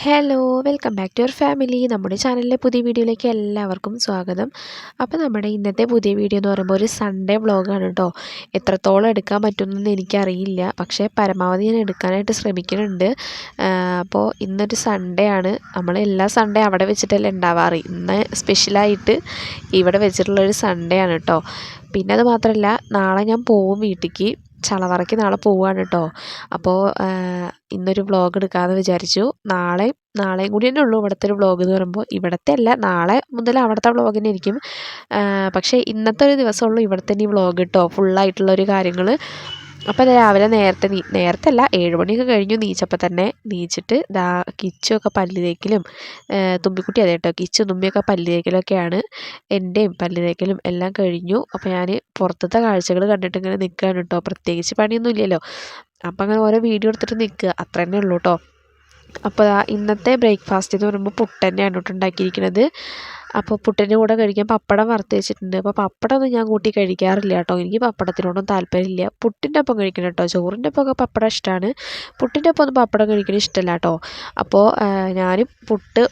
Hello welcome back to your family. നമ്മുടെ ചാനലിലെ പുതിയ വീഡിയോയിലേക്ക് എല്ലാവർക്കും സ്വാഗതം. അപ്പോൾ നമ്മുടെ ഇന്നത്തെ പുതിയ വീഡിയോ എന്ന് പറയുമ്പോൾ ഒരു സൺഡേ വ്ളോഗാണ് കേട്ടോ. എത്രത്തോളം എടുക്കാൻ പറ്റുമെന്നൊന്നും എനിക്കറിയില്ല, പക്ഷേ പരമാവധി ഞാൻ എടുക്കാനായിട്ട് ശ്രമിക്കുന്നുണ്ട്. അപ്പോൾ ഇന്നൊരു സൺഡേ ആണ്. നമ്മൾ എല്ലാ സൺഡേ അവിടെ വെച്ചിട്ടല്ലേ ഉണ്ടാവാറ്. ഇന്ന് സ്പെഷ്യലായിട്ട് ഇവിടെ വെച്ചിട്ടുള്ളൊരു സൺഡേ ആണ് കേട്ടോ. പിന്നെ അത് മാത്രമല്ല, നാളെ ഞാൻ പോവും വീട്ടിലേക്ക്. ചളവറയ്ക്ക് നാളെ പോവുകയാണ് കേട്ടോ. അപ്പോൾ ഇന്നൊരു വ്ളോഗ് എടുക്കാമെന്ന് വിചാരിച്ചു. നാളെയും കൂടി തന്നെ ഉള്ളൂ ഇവിടുത്തെ ഒരു വ്ളോഗ് എന്ന് പറയുമ്പോൾ. ഇവിടുത്തെ അല്ല, നാളെ മുതൽ അവിടുത്തെ വ്ളോഗ് തന്നെ ആയിരിക്കും. പക്ഷേ ഇന്നത്തെ ഒരു ദിവസമുള്ളൂ ഇവിടുത്തെ ഈ വ്ളോഗ് കേട്ടോ, ഫുള്ളായിട്ടുള്ളൊരു കാര്യങ്ങൾ. അപ്പോൾ രാവിലെ നേരത്തെ അല്ല, 7 മണിയൊക്കെ കഴിഞ്ഞു നീച്ചപ്പോൾ തന്നെ. നീച്ചിട്ട് കിച്ചുമൊക്കെ പല്ല് തേക്കലും, തുമ്പിക്കുട്ടി അതെ കേട്ടോ, കിച്ചു തുമ്പിയൊക്കെ പല്ല് തേക്കലൊക്കെയാണ്. എൻ്റെയും പല്ല് തേക്കലും എല്ലാം കഴിഞ്ഞു. അപ്പോൾ ഞാൻ പുറത്തത്തെ കാഴ്ചകൾ കണ്ടിട്ട് ഇങ്ങനെ നിൽക്കുകയാണ് കേട്ടോ. പ്രത്യേകിച്ച് പണിയൊന്നും ഇല്ലല്ലോ, അപ്പം അങ്ങനെ ഓരോ വീഡിയോ എടുത്തിട്ട് നിൽക്കുക, അത്ര തന്നെ ഉള്ളൂ കേട്ടോ. അപ്പോൾ ഇന്നത്തെ ബ്രേക്ക്ഫാസ്റ്റ് എന്ന് പറയുമ്പോൾ പുട്ട് തന്നെയാണ് കേട്ടോ ഉണ്ടാക്കിയിരിക്കുന്നത്. അപ്പോൾ പുട്ടിൻ്റെ കൂടെ കഴിക്കാൻ പപ്പടം വറുത്ത് വെച്ചിട്ടുണ്ട്. അപ്പോൾ പപ്പടമൊന്നും ഞാൻ കൂട്ടി കഴിക്കാറില്ല കേട്ടോ, എനിക്ക് പപ്പടത്തിനോടൊന്നും താല്പര്യമില്ല. പുട്ടിൻ്റെ ഒപ്പം കഴിക്കണം കേട്ടോ, ചോറിൻ്റെ ഒപ്പം ഒക്കെ പപ്പടം ഇഷ്ടമാണ്, പുട്ടിൻ്റെ ഒപ്പം ഒന്നും പപ്പടം കഴിക്കണ ഇഷ്ടമല്ല കേട്ടോ. അപ്പോൾ ഞാനും പുട്ട്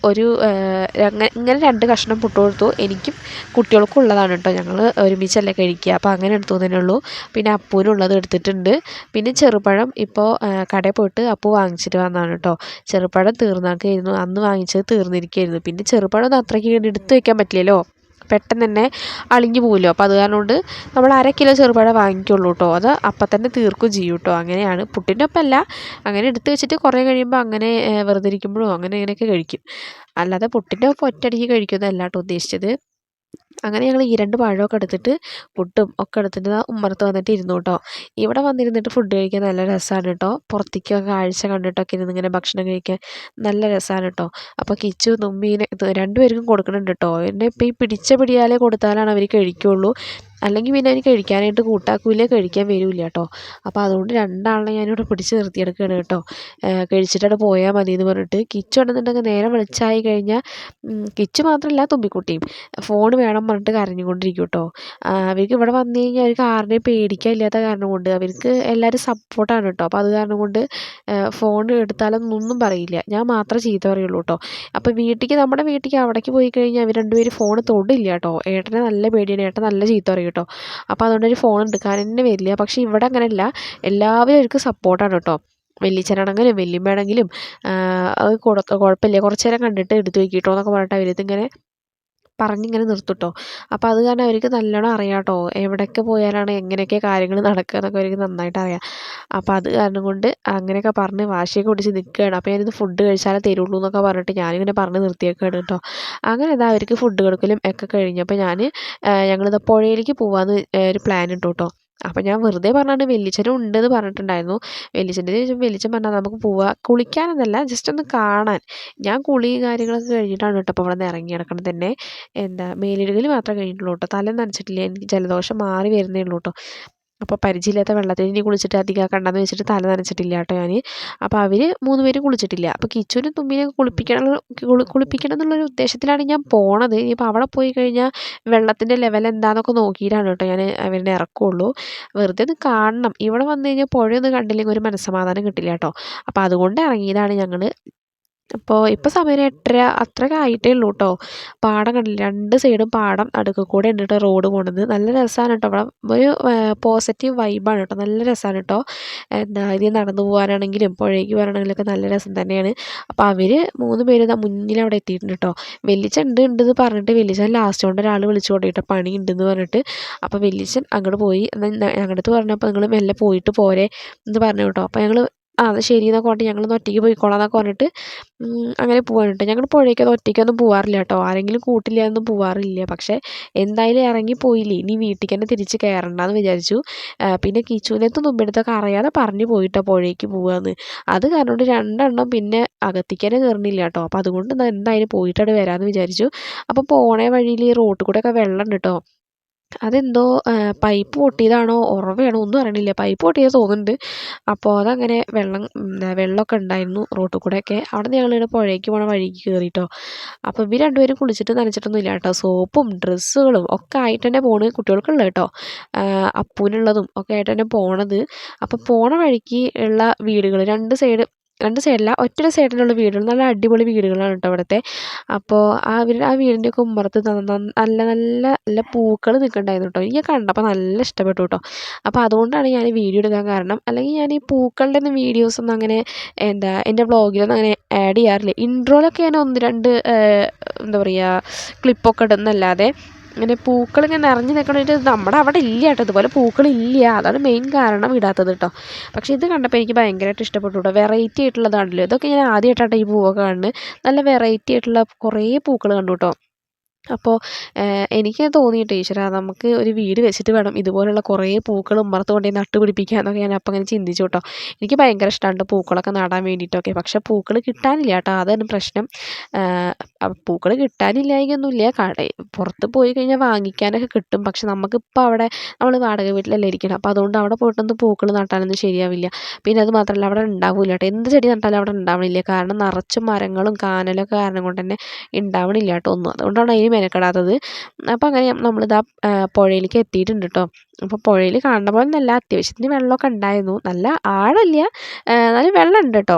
ഇങ്ങനെ 2 കഷ്ണം പുട്ട് കൊടുത്തു. എനിക്കും കുട്ടികൾക്കും ഉള്ളതാണ് കേട്ടോ, ഞങ്ങൾ ഒരുമിച്ചല്ലേ കഴിക്കുക, അപ്പോൾ അങ്ങനെ എടുത്തു തന്നെ ഉള്ളൂ. പിന്നെ അപ്പൂനുള്ളത് എടുത്തിട്ടുണ്ട്. പിന്നെ ചെറുപഴം ഇപ്പോൾ കടയിൽ പോയിട്ട് അപ്പു വാങ്ങിച്ചിട്ട് വന്നതാണ് കേട്ടോ. ചെറുപഴം തീർന്നാക്കായിരുന്നു, അന്ന് വാങ്ങിച്ചത് തീർന്നിരിക്കുകയായിരുന്നു. പിന്നെ ചെറുപഴം ഒന്നും അത്രയ്ക്ക് എടുത്ത് വയ്ക്കാൻ പറ്റില്ലല്ലോ, പെട്ടെന്ന് തന്നെ അളിഞ്ഞു പോകുമല്ലോ. അപ്പോൾ അത് കാരണം കൊണ്ട് നമ്മൾ 1/2 കിലോ ചെറുപഴം വാങ്ങിക്കുള്ളൂ കേട്ടോ. അത് അപ്പം തന്നെ തീർക്കും ചെയ്യും കേട്ടോ. അങ്ങനെയാണ്, പുട്ടിൻ്റെ ഒപ്പം അല്ല, അങ്ങനെ എടുത്ത് വെച്ചിട്ട് കുറേ കഴിയുമ്പോൾ അങ്ങനെ വെറുതെ ഇരിക്കുമ്പോഴും അങ്ങനെയൊക്കെ കഴിക്കും. അല്ലാതെ പുട്ടിൻ്റെ ഒപ്പം ഒറ്റയടിക്ക് കഴിക്കുന്നതല്ല കേട്ടോ ഉദ്ദേശിച്ചത്. അങ്ങനെ ഞങ്ങൾ ഈ 2 പഴമൊക്കെ എടുത്തിട്ട് പുട്ടും ഒക്കെ എടുത്തിട്ട് ഉമ്മറത്ത് വന്നിട്ട് ഇരുന്നു കേട്ടോ. ഇവിടെ വന്നിരുന്നിട്ട് ഫുഡ് കഴിക്കാൻ നല്ല രസമാണ് കേട്ടോ. പുറത്തേക്കൊക്കെ കാഴ്ച കണ്ടിട്ടൊക്കെ ഇരുന്ന് ഇങ്ങനെ ഭക്ഷണം കഴിക്കാൻ നല്ല രസമാണ് കേട്ടോ. അപ്പോൾ കിച്ചു തുമ്മീനെ 2 പേർക്കും കൊടുക്കുന്നുണ്ട് കേട്ടോ. എന്നെ ഇപ്പോൾ ഈ പിടിച്ച പിടിയാലേ കൊടുത്താലാണ് അവർ കഴിക്കുകയുള്ളൂ, അല്ലെങ്കിൽ പിന്നെ അവർ കഴിക്കാനായിട്ട് കൂട്ടാക്കൂല, കഴിക്കാൻ വരില്ല കേട്ടോ. അപ്പോൾ അതുകൊണ്ട് 2 ആളിനെ ഞാനിവിടെ പിടിച്ച് നിർത്തിയെടുക്കുകയാണ് കേട്ടോ. കഴിച്ചിട്ടവിടെ പോയാൽ മതി എന്ന് പറഞ്ഞിട്ട്. കിച്ചു ഉണ്ടെന്നുണ്ടെങ്കിൽ നേരെ വെളിച്ചായി കഴിഞ്ഞാൽ, കിച്ചു മാത്രമല്ല തുമ്പിക്കുട്ടിയും ഫോൺ വേണം പറഞ്ഞിട്ട് കരഞ്ഞുകൊണ്ടിരിക്കും കേട്ടോ. അവർക്ക് ഇവിടെ വന്നു കഴിഞ്ഞാൽ അവർക്ക് ആരുടെയും പേടിക്കാനില്ലാത്ത കാരണം കൊണ്ട് അവർക്ക് എല്ലാവരും സപ്പോർട്ടാണ് കേട്ടോ. അപ്പോൾ അത് കാരണം കൊണ്ട് ഫോൺ എടുത്താലൊന്നും ഒന്നും പറയില്ല, ഞാൻ മാത്രമേ ചീത്ത പറയുള്ളൂ കേട്ടോ. അപ്പോൾ നമ്മുടെ വീട്ടിലേക്ക് അവിടേക്ക് പോയി കഴിഞ്ഞാൽ അവർ 2 പേരും ഫോൺ തൊടില്ല കേട്ടോ. ഏട്ടനെ നല്ല പേടിയാണ്, ഏട്ടൻ നല്ല ചീത്ത പറയും കേട്ടോ. അപ്പോൾ അതുകൊണ്ട് ഒരു ഫോൺ എടുക്കാൻ തന്നെ വരില്ല. പക്ഷേ ഇവിടെ അങ്ങനെയല്ല, എല്ലാവരും അവർക്ക് സപ്പോർട്ടാണ് കേട്ടോ. വലിയച്ഛനാണെങ്കിലും വല്യമ്മയാണെങ്കിലും അത് കുഴപ്പമില്ല, കുറച്ച് നേരം കണ്ടിട്ട് എടുത്ത് വയ്ക്കിട്ടോ എന്നൊക്കെ പറഞ്ഞിട്ട് അവരിതിങ്ങനെ പറഞ്ഞിങ്ങനെ നിർത്തും കേട്ടോ. അപ്പോൾ അത് കാരണം അവർക്ക് നല്ലോണം അറിയാം കേട്ടോ, എവിടെയൊക്കെ പോയാലാണ് എങ്ങനെയൊക്കെ കാര്യങ്ങൾ നടക്കുക എന്നൊക്കെ അവർക്ക് നന്നായിട്ട് അറിയാം. അപ്പോൾ അത് കാരണം കൊണ്ട് അങ്ങനെയൊക്കെ പറഞ്ഞ് വാശിയൊക്കെ പിടിച്ച് നിൽക്കുകയാണ്. അപ്പോൾ ഞാനിത് ഫുഡ് കഴിച്ചാലേ തരുള്ളൂ എന്നൊക്കെ പറഞ്ഞിട്ട് ഞാനിങ്ങനെ പറഞ്ഞ് നിർത്തിയേക്കാണ് കേട്ടോ. അങ്ങനെ ഇതാ അവർക്ക് ഫുഡ് കൊടുക്കലും ഒക്കെ കഴിഞ്ഞപ്പോൾ ഞങ്ങളിത് പുഴയിലേക്ക് പോകാമെന്ന് ഒരു പ്ലാൻ ഇട്ടു കേട്ടോ. അപ്പോൾ ഞാൻ വെറുതെ പറഞ്ഞാണ്, വെല്ലിച്ചനും ഉണ്ടെന്ന് പറഞ്ഞിട്ടുണ്ടായിരുന്നു. വെല്ലിച്ചൻ്റെ ചോദിച്ചപ്പോൾ വെല്ലിച്ചൻ പറഞ്ഞാൽ നമുക്ക് പോവാം, കുളിക്കാനൊന്നല്ല ജസ്റ്റ് ഒന്ന് കാണാൻ. ഞാൻ കുളിയും കാര്യങ്ങളൊക്കെ കഴിഞ്ഞിട്ടാണ് കേട്ടോ അപ്പോൾ ഇവിടെ നിന്ന് ഇറങ്ങി നടക്കണം തന്നെ. മേലിഴുകൽ മാത്രമേ കഴിഞ്ഞിട്ടുള്ളൂ കേട്ടോ, തല നനച്ചിട്ടില്ല. എനിക്ക് ജലദോഷം മാറി വരുന്നേ ഉള്ളൂ കേട്ടോ. അപ്പോൾ പരിചയമില്ലാത്ത വെള്ളത്തിൽ ഇനി കുളിച്ചിട്ട് അധികം കണ്ടെന്ന് വെച്ചിട്ട് തല നനച്ചിട്ടില്ല കേട്ടോ ഞാൻ. അപ്പോൾ അവർ 3 പേരും കുളിച്ചിട്ടില്ല. അപ്പോൾ കിച്ചുവിനും തുമ്പിനെയൊക്കെ കുളിപ്പിക്കണം എന്നുള്ളൊരു ഉദ്ദേശത്തിലാണ് ഞാൻ പോണത്. ഇനിയിപ്പോൾ അവിടെ പോയി കഴിഞ്ഞാൽ വെള്ളത്തിൻ്റെ ലെവൽ എന്താണെന്നൊക്കെ നോക്കിയിട്ടാണ് കേട്ടോ ഞാൻ അവരെ ഇറക്കുള്ളൂ. വെറുതെ ഒന്ന് കാണണം, ഇവിടെ വന്നു കഴിഞ്ഞാൽ പുഴയൊന്നും കണ്ടില്ലെങ്കിൽ ഒരു മനസ്സമാധാനം കിട്ടില്ല കേട്ടോ. അപ്പോൾ അതുകൊണ്ട് ഇറങ്ങിയതാണ് ഞങ്ങൾ. അപ്പോൾ ഇപ്പോൾ സമയം 8:30 അത്രയൊക്കെ ആയിട്ടേ ഉള്ളൂ കേട്ടോ. പാടം കണ്ടില്ല, 2 സൈഡും പാടം, നടുക്ക് കൂടെ ഉണ്ട് കേട്ടോ റോഡ് പോണത്. നല്ല രസമാണ് കേട്ടോ, അവിടെ ഒരു പോസിറ്റീവ് വൈബാണ് കേട്ടോ, നല്ല രസമാണ് കേട്ടോ. ഇതിൽ നടന്നു പോകാനാണെങ്കിലും പുഴയ്ക്ക് പോകാനാണെങ്കിലും ഒക്കെ നല്ല രസം തന്നെയാണ്. അപ്പോൾ അവർ 3 പേരും മുന്നിൽ അവിടെ എത്തിയിട്ടുണ്ട് കേട്ടോ. വെല്ലിച്ചൻ ഉണ്ടെന്ന് പറഞ്ഞിട്ട് വെല്ലിച്ചൻ ലാസ്റ്റ് കൊണ്ട് ഒരാൾ വിളിച്ചു കൊണ്ടിട്ട് പണി ഉണ്ടെന്ന് പറഞ്ഞിട്ട്. അപ്പോൾ വെല്ലിച്ചൻ അങ്ങോട്ട് പോയി. ഞങ്ങളുടെ അടുത്ത് പറഞ്ഞപ്പോൾ നിങ്ങൾ മെല്ലെ പോയിട്ട് പോരെ എന്ന് പറഞ്ഞു കേട്ടോ. അപ്പോൾ ഞങ്ങൾ അത് ശരി എന്നൊക്കെ പറഞ്ഞിട്ട് ഞങ്ങളൊന്ന് ഒറ്റയ്ക്ക് പോയിക്കോളാം എന്നൊക്കെ പറഞ്ഞിട്ട് അങ്ങനെ പോവാണ് കേട്ടോ. ഞങ്ങൾ പുഴയ്ക്കൊന്നും ഒറ്റയ്ക്കൊന്നും പോകാറില്ല കേട്ടോ, ആരെങ്കിലും കൂട്ടില്ലാതൊന്നും പോകാറില്ല. പക്ഷേ എന്തായാലും ഇറങ്ങി പോയില്ലേ, ഇനി വീട്ടിലേക്ക് തന്നെ തിരിച്ച് കയറണ്ടെന്ന് വിചാരിച്ചു. പിന്നെ കിച്ചുവിനകത്ത് മുമ്പെടുത്തൊക്കെ അറിയാതെ പറഞ്ഞു പോയിട്ടോ പുഴയ്ക്ക് പോവാന്ന്. അത് കാരണം കൊണ്ട് 2 എണ്ണം പിന്നെ അകത്തേക്ക് തന്നെ കയറുന്നില്ല കേട്ടോ. അപ്പോൾ അതുകൊണ്ട് എന്തായാലും പോയിട്ടവിടെ വരാമെന്ന് വിചാരിച്ചു. അപ്പോൾ പോണേ വഴിയിൽ ഈ റോട്ടിൽ കൂടെയൊക്കെ വെള്ളം ഉണ്ട് കേട്ടോ. അതെന്തോ പൈപ്പ് പൊട്ടിയതാണോ ഉറവയാണോ ഒന്നും അറിയണില്ല, പൈപ്പ് പൊട്ടിയത് തോന്നുന്നുണ്ട്. അപ്പോൾ അതങ്ങനെ വെള്ളമൊക്കെ ഉണ്ടായിരുന്നു റോട്ടിൽ കൂടെയൊക്കെ. അവിടെ നിന്ന് ഞങ്ങളിവിടെ പുഴയ്ക്ക് പോകണ വഴിക്ക് കയറി കേട്ടോ. അപ്പോൾ ഇവർ 2 പേരും കുളിച്ചിട്ട് നനച്ചിട്ടൊന്നും ഇല്ല കേട്ടോ. സോപ്പും ഡ്രസ്സുകളും ഒക്കെ ആയിട്ട് തന്നെ പോണ്, കുട്ടികൾക്കുള്ളത് കേട്ടോ, അപ്പൂനുള്ളതും ഒക്കെ ആയിട്ട് തന്നെ പോണത്. അപ്പോൾ പോണ വഴിക്ക് ഉള്ള വീടുകൾ 2 സൈഡ് 2 സൈഡല്ല ഒറ്റൊരു സൈഡിലുള്ള വീടുകൾ നല്ല അടിപൊളി വീടുകളാണ് കേട്ടോ ഇവിടുത്തെ. അപ്പോൾ ആ വീടിൻ്റെയൊക്കെ ഉമ്മറത്ത് നല്ല നല്ല നല്ല പൂക്കൾ നിൽക്കുന്നുണ്ടായിരുന്നു കേട്ടോ. എനിക്ക് കണ്ടപ്പോൾ നല്ല ഇഷ്ടപ്പെട്ടു കേട്ടോ. അപ്പോൾ അതുകൊണ്ടാണ് ഞാൻ വീഡിയോ എടുക്കാൻ കാരണം. അല്ലെങ്കിൽ ഞാൻ ഈ പൂക്കളുടെ ഒന്നും വീഡിയോസൊന്നും അങ്ങനെ എൻ്റെ വ്ളോഗിലൊന്നും അങ്ങനെ ആഡ് ചെയ്യാറില്ല. ഇൻട്രോയിലൊക്കെ ഞാൻ 1-2 എന്താ പറയുക ക്ലിപ്പൊക്കെ ഇടുന്നല്ലാതെ ഇങ്ങനെ പൂക്കളിങ്ങനെ നിറഞ്ഞ് നിൽക്കണത് നമ്മുടെ അവിടെ ഇല്ല കേട്ടോ. ഇതുപോലെ പൂക്കളില്ല, അതാണ് മെയിൻ കാരണം ഇടാത്തത് കേട്ടോ. പക്ഷേ ഇത് കണ്ടപ്പോൾ എനിക്ക് ഭയങ്കരമായിട്ട് ഇഷ്ടപ്പെട്ടു കേട്ടോ. വെറൈറ്റി ആയിട്ടുള്ളതാണല്ലോ ഇതൊക്കെ. ഞാൻ ആദ്യമായിട്ടാണ് ഈ പൂവൊക്കെ കാണുന്നത്. നല്ല വെറൈറ്റി ആയിട്ടുള്ള കുറേ പൂക്കൾ കണ്ടു കേട്ടോ. അപ്പോൾ എനിക്ക് തോന്നിയിട്ട് ഈശ്വരാ നമുക്ക് ഒരു വീട് വെച്ചിട്ട് വേണം ഇതുപോലുള്ള കുറേ പൂക്കൾ ഉമ്മറത്ത് കൊണ്ടുപോയി നട്ടുപിടിപ്പിക്കുക എന്നൊക്കെ ഞാൻ അപ്പം അങ്ങനെ ചിന്തിച്ചു കേട്ടോ. എനിക്ക് ഭയങ്കര ഇഷ്ടമാണ് പൂക്കളൊക്കെ നടാൻ വേണ്ടിയിട്ടൊക്കെ. പക്ഷേ പൂക്കൾ കിട്ടാനില്ല കേട്ടോ, അതാണ് പ്രശ്നം. പൂക്കൾ കിട്ടാനില്ലായൊന്നുമില്ല, പുറത്ത് പോയി കഴിഞ്ഞാൽ വാങ്ങിക്കാനൊക്കെ കിട്ടും. പക്ഷെ നമുക്കിപ്പോൾ അവിടെ നമ്മൾ വാടക വീട്ടിലല്ലേ ഇരിക്കണം. അപ്പോൾ അതുകൊണ്ട് അവിടെ പോയിട്ടൊന്നും പൂക്കൾ നട്ടാലൊന്നും ശരിയാവില്ല. പിന്നെ അത് മാത്രമല്ല അവിടെ ഉണ്ടാവില്ല കേട്ടോ. എന്ത് ചെടി നട്ടാലും അവിടെ ഉണ്ടാവണില്ല. കാരണം നിറച്ചും മരങ്ങളും കാനലൊക്കെ കാരണം കൊണ്ട് തന്നെ ഉണ്ടാവണില്ല കേട്ടോ ഒന്നും. അതുകൊണ്ടാണ് അതിന് മെനക്കെടാത്തത്. അപ്പോൾ അങ്ങനെ നമ്മളിതാ പുഴയിലേക്ക് എത്തിയിട്ടുണ്ട് കേട്ടോ. അപ്പോൾ പുഴയിൽ കാണുന്ന പോലെ നല്ല അത്യാവശ്യത്തിന് വെള്ളമൊക്കെ ഉണ്ടായിരുന്നു. നല്ല ആഴമില്ല, നല്ല വെള്ളം ഉണ്ട് കേട്ടോ.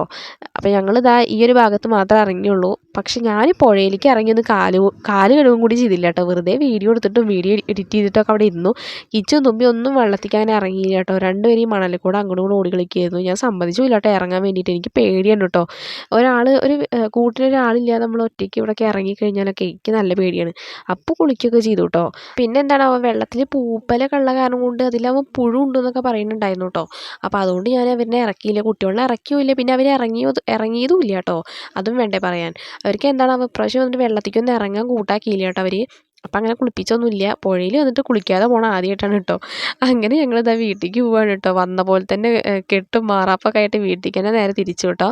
അപ്പോൾ ഞങ്ങളിതാ ഈ ഒരു ഭാഗത്ത് മാത്രമേ ഇറങ്ങിയുള്ളൂ. പക്ഷെ ഞാൻ പുഴയിലേക്ക് ഇറങ്ങിയൊന്ന് കാല് കഴുകും കൂടി ചെയ്തില്ല കേട്ടോ. വെറുതെ വീഡിയോ എടുത്തിട്ടും വീഡിയോ എഡിറ്റ് ചെയ്തിട്ടൊക്കെ അവിടെ ഇരുന്നു. കിച്ചും തുമ്പി ഒന്നും വെള്ളത്തിലേക്ക് അങ്ങനെ ഇറങ്ങിയില്ല കേട്ടോ. രണ്ടുപേരും മണലിൽ കൂടെ അങ്ങോട്ടും കൂടെ ഓടി കളിക്കുകയായിരുന്നു. ഞാൻ സമ്മതിച്ചില്ല കേട്ടോ ഇറങ്ങാൻ വേണ്ടിയിട്ട്. എനിക്ക് പേടിയാണ് കേട്ടോ. ഒരു കൂട്ടിനൊരാളില്ലാതെ നമ്മൾ ഒറ്റയ്ക്ക് ഇവിടെയൊക്കെ ഇറങ്ങിക്കഴിഞ്ഞാലൊക്കെ എനിക്ക് നല്ല പേടിയാണ്. അപ്പോൾ കുളിക്കുകയൊക്കെ ചെയ്തു കേട്ടോ. പിന്നെ എന്താണ് വെള്ളത്തിൽ പൂപ്പലൊക്കെ ഉള്ള കാരണം കൊണ്ട് അതിലാവുമ്പോൾ പുഴു ഉണ്ടെന്നൊക്കെ പറയുന്നുണ്ടായിരുന്നു കേട്ടോ. അപ്പോൾ അതുകൊണ്ട് ഞാൻ അവരെ ഇറക്കിയില്ല. കുട്ടികളെ ഇറക്കിയില്ല. പിന്നെ അവർ ഇറങ്ങിയതും ഇല്ല കേട്ടോ. അതും വേണ്ടേ പറയാൻ. അവർക്ക് എന്താണ് ഇപ്രാവശ്യം വന്നിട്ട് വെള്ളത്തിലേക്കൊന്നും ഇറങ്ങാൻ കൂട്ടാക്കിയില്ല കേട്ടോ അവർ. അപ്പം അങ്ങനെ കുളിപ്പിച്ചൊന്നുമില്ല. പുഴയിൽ വന്നിട്ട് കുളിക്കാതെ പോകണം ആദ്യമായിട്ടാണ് കേട്ടോ. അങ്ങനെ ഞങ്ങളിതാ വീട്ടിലേക്ക് പോവാണ് കേട്ടോ. വന്ന പോലെ തന്നെ കെട്ടും മാറാപ്പൊക്കെ ആയിട്ട് വീട്ടിലേക്ക് തന്നെ നേരെ തിരിച്ചു കേട്ടോ.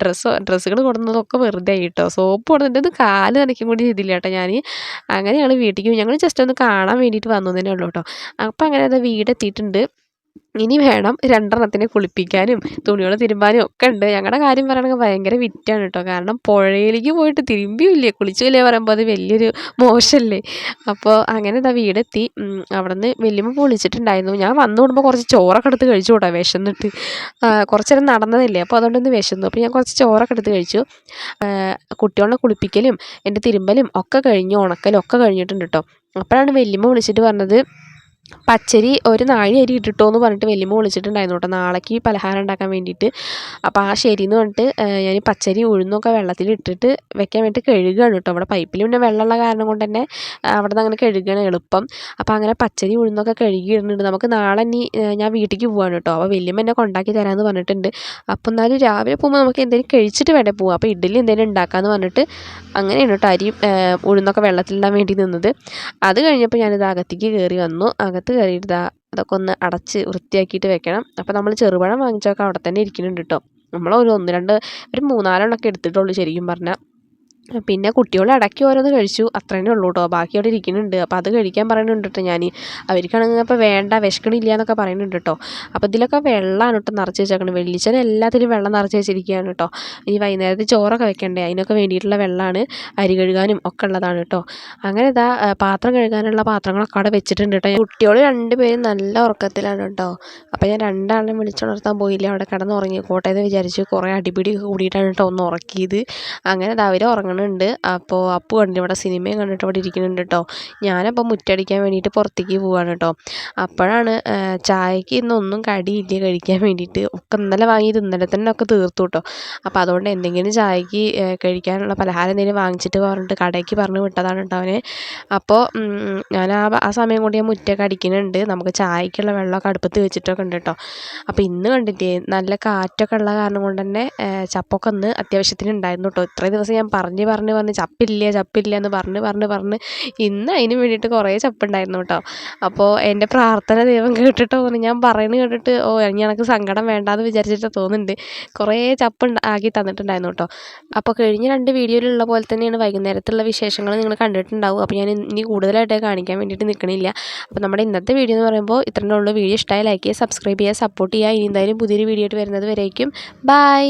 ഡ്രസ്സുകൾ കൊടുക്കുന്നതൊക്കെ വെറുതെ ആയി കേട്ടോ. സോപ്പ് കൊടുത്തിട്ട് കാല് നനയ്ക്കും കൂടി ചെയ്തില്ല കേട്ടോ ഞാൻ. അങ്ങനെ ഞങ്ങൾ വീട്ടിലേക്ക് ഞങ്ങൾ ജസ്റ്റ് ഒന്ന് കാണാൻ വേണ്ടിയിട്ട് വന്നു തന്നെ ഉള്ളൂ കേട്ടോ. അപ്പം അങ്ങനെ അത് വീടെത്തിയിട്ടുണ്ട്. ഇനി വേണം 2 കുളിപ്പിക്കാനും തുണികൾ തിരുമ്പാനും ഒക്കെ ഉണ്ട്. ഞങ്ങളുടെ കാര്യം പറയുകയാണെങ്കിൽ ഭയങ്കര വിറ്റാണ് കേട്ടോ. കാരണം പുഴയിലേക്ക് പോയിട്ട് തിരുമ്പിയില്ലേ കുളിച്ചില്ലേ പറയുമ്പോൾ അത് വലിയൊരു മോശമല്ലേ. അപ്പോൾ അങ്ങനെ ഇതാ വീടെത്തി. അവിടെ നിന്ന് വല്യമ്മ വിളിച്ചിട്ടുണ്ടായിരുന്നു. ഞാൻ വന്നു കൂടുമ്പോൾ കുറച്ച് ചോറൊക്കെ എടുത്ത് കഴിച്ചു കേട്ടോ വിശന്നിട്ട്. കുറച്ച് നേരം നടന്നതല്ലേ, അപ്പോൾ അതുകൊണ്ടൊന്ന് വിശന്നു. അപ്പോൾ ഞാൻ കുറച്ച് ചോറൊക്കെ എടുത്ത് കഴിച്ചു. കുട്ടികളെ കുളിപ്പിക്കലും എൻ്റെ തിരുമ്പലും ഒക്കെ കഴിഞ്ഞ് ഉണക്കലും ഒക്കെ കഴിഞ്ഞിട്ടുണ്ട് കേട്ടോ. അപ്പോഴാണ് വല്യമ്മ വിളിച്ചിട്ട് പറഞ്ഞത് പച്ചരി ഒരു നാഴി അരി ഇട്ടിട്ടോ എന്ന് പറഞ്ഞിട്ട് വല്യമ്മ വിളിച്ചിട്ടുണ്ടായിരുന്നു കേട്ടോ, നാളേക്ക് പലഹാരം ഉണ്ടാക്കാൻ വേണ്ടിയിട്ട്. അപ്പോൾ ആ ശരിയെന്ന് പറഞ്ഞിട്ട് ഞാൻ പച്ചരി ഉഴുന്നൊക്കെ വെള്ളത്തിൽ ഇട്ടിട്ട് വെക്കാൻ വേണ്ടിയിട്ട് കഴുകുകയാണ് കേട്ടോ. അവിടെ പൈപ്പിൽ പിന്നെ വെള്ളമുള്ള കാരണം കൊണ്ട് തന്നെ അവിടെ നിന്ന് അങ്ങനെ കഴുകുകയാണ് എളുപ്പം. അപ്പോൾ അങ്ങനെ പച്ചരി ഉഴുന്നൊക്കെ കഴുകിയിടുന്നുണ്ട്. നമുക്ക് നാളെ ഇനി ഞാൻ വീട്ടിലേക്ക് പോവാണ് കേട്ടോ. അപ്പോൾ വല്യമ്മ എന്നെ കൊണ്ടാക്കി തരാമെന്ന് പറഞ്ഞിട്ടുണ്ട്. അപ്പോൾ എന്നാലും രാവിലെ പോകുമ്പോൾ നമുക്ക് എന്തെങ്കിലും കഴിച്ചിട്ട് വേണ്ടേ പോവാം. അപ്പോൾ ഇഡ്ഡലി എന്തെങ്കിലും ഉണ്ടാക്കാമെന്ന് പറഞ്ഞിട്ട് അങ്ങനെയാണ് കേട്ടോ അരി ഉഴുന്നൊക്കെ വെള്ളത്തിലിടാൻ വേണ്ടി നിന്നത്. അത് കഴിഞ്ഞപ്പോൾ ഞാനിത് അകത്തേക്ക് കയറി വന്നു. അകത്ത് കയറിയിട്ട് അതൊക്കെ ഒന്ന് അടച്ച് വൃത്തിയാക്കിയിട്ട് വെക്കണം. അപ്പോൾ നമ്മൾ ചെറുപഴം വാങ്ങിച്ചൊക്കെ അവിടെ തന്നെ ഇരിക്കുന്നുണ്ട് കേട്ടോ. നമ്മൾ ഒരു 3-4 എണ്ണമൊക്കെ എടുത്തിട്ടുള്ളൂ ശരിക്കും പറഞ്ഞാൽ. പിന്നെ കുട്ടികൾ ഇടയ്ക്ക് ഓരോന്ന് കഴിച്ചു, അത്രേനേ ഉള്ളൂ കേട്ടോ. ബാക്കി അവിടെ ഇരിക്കുന്നുണ്ട്. അപ്പോൾ അത് കഴിക്കാൻ പറയുന്നുണ്ട് കേട്ടോ ഞാൻ. അവർക്കാണെങ്കിൽ അപ്പോൾ വേണ്ട വിശക്കണില്ല എന്നൊക്കെ പറയുന്നുണ്ട് കേട്ടോ. അപ്പോൾ ഇതിലൊക്കെ വെള്ളമാണ് കേട്ടോ നിറച്ച് വെച്ചേക്കണം. വെള്ളിച്ചന എല്ലാത്തിലും വെള്ളം നിറച്ച് വെച്ചിരിക്കുകയാണ് കേട്ടോ. ഇനി വൈകുന്നേരത്തെ ചോറൊക്കെ വെക്കണ്ടേ, അതിനൊക്കെ വേണ്ടിയിട്ടുള്ള വെള്ളമാണ്. അരി കഴുകാനും ഒക്കെ ഉള്ളതാണ് കേട്ടോ. അങ്ങനെ ഇതാ പാത്രം കഴുകാനുള്ള പാത്രങ്ങളൊക്കെ അവിടെ വെച്ചിട്ടുണ്ട് കേട്ടോ. കുട്ടികൾ 2 പേരും നല്ല ഉറക്കത്തിലാണ് കേട്ടോ. അപ്പോൾ ഞാൻ 2 ആളെയും വിളിച്ചുണർത്താൻ പോയില്ല, അവിടെ കിടന്നുറങ്ങി കോട്ടയെന്ന് വിചാരിച്ചു. കുറേ അടിപിടിയൊക്കെ കൂടിയിട്ടാണ് കേട്ടോ ഒന്ന് ഉറക്കിയത്. അങ്ങനെ അവർ ഉറങ്ങണം ഉണ്ട്. അപ്പോൾ അപ്പു കണ്ടിട്ട് ഇവിടെ സിനിമയും കണ്ടിട്ട് ഇവിടെ ഇരിക്കുന്നുണ്ട് കേട്ടോ. ഞാനപ്പോൾ മുറ്റടിക്കാൻ വേണ്ടിയിട്ട് പുറത്തേക്ക് പോവാണ് കേട്ടോ. അപ്പോഴാണ് ചായക്ക് ഇന്നൊന്നും കടിയില്ല കഴിക്കാൻ വേണ്ടിയിട്ട്. ഒക്കെ ഇന്നലെ വാങ്ങിയത് ഇന്നലെ തന്നെ ഒക്കെ തീർത്തു കേട്ടോ. അപ്പോൾ അതുകൊണ്ട് എന്തെങ്കിലും ചായക്ക് കഴിക്കാനുള്ള പലഹാരം എന്തെങ്കിലും വാങ്ങിച്ചിട്ട് പറഞ്ഞിട്ട് കടയ്ക്ക് പറഞ്ഞ് വിട്ടതാണ് കേട്ടോ അവനെ. അപ്പോൾ ഞാൻ ആ സമയം കൊണ്ട് ഞാൻ മുറ്റൊക്കെ അടിക്കുന്നുണ്ട്. നമുക്ക് ചായക്കുള്ള വെള്ളമൊക്കെ അടുപ്പത്ത് വെച്ചിട്ടൊക്കെ ഉണ്ട് കേട്ടോ. അപ്പോൾ ഇന്ന് കണ്ടിട്ടേ നല്ല കാറ്റൊക്കെ ഉള്ള കാരണം കൊണ്ട് തന്നെ ചപ്പൊക്കെ ഇന്ന് അത്യാവശ്യത്തിന് ഉണ്ടായിരുന്നു കേട്ടോ. ഇത്രയും ദിവസം ഞാൻ പറഞ്ഞ് ചപ്പില്ല എന്ന് പറഞ്ഞ് ഇന്ന് അതിന് വേണ്ടിയിട്ട് കുറേ ചപ്പുണ്ടായിരുന്നു കേട്ടോ. അപ്പോൾ എൻ്റെ പ്രാർത്ഥന ദൈവം കേട്ടിട്ടോ ഞാൻ പറയുന്നത് കേട്ടിട്ട് ഇനി എനിക്ക് സങ്കടം വേണ്ടാന്ന് വിചാരിച്ചിട്ട് തോന്നുന്നുണ്ട്. കുറേ ചപ്പ് ആക്കി തന്നിട്ടുണ്ടായിരുന്നു കേട്ടോ. അപ്പോൾ കഴിഞ്ഞ 2 വീഡിയോയിലുള്ള പോലെ തന്നെയാണ് വൈകുന്നേരത്തുള്ള വിശേഷങ്ങൾ നിങ്ങൾ കണ്ടിട്ടുണ്ടാവും. അപ്പോൾ ഞാൻ ഇനി കൂടുതലായിട്ട് കാണിക്കാൻ വേണ്ടിയിട്ട് നിൽക്കണില്ല. അപ്പോൾ നമ്മുടെ ഇന്നത്തെ വീഡിയോ എന്ന് പറയുമ്പോൾ ഇത്രയേ ഉള്ളൂ. വീഡിയോ ഇഷ്ടമായി ലൈക്ക് ചെയ്യുക, സബ്സ്ക്രൈബ് ചെയ്യുക, സപ്പോർട്ട് ചെയ്യുക. ഇനി എന്തായാലും പുതിയൊരു വീഡിയോ ആയിട്ട് വരുന്നത് വരേക്കും ബൈ.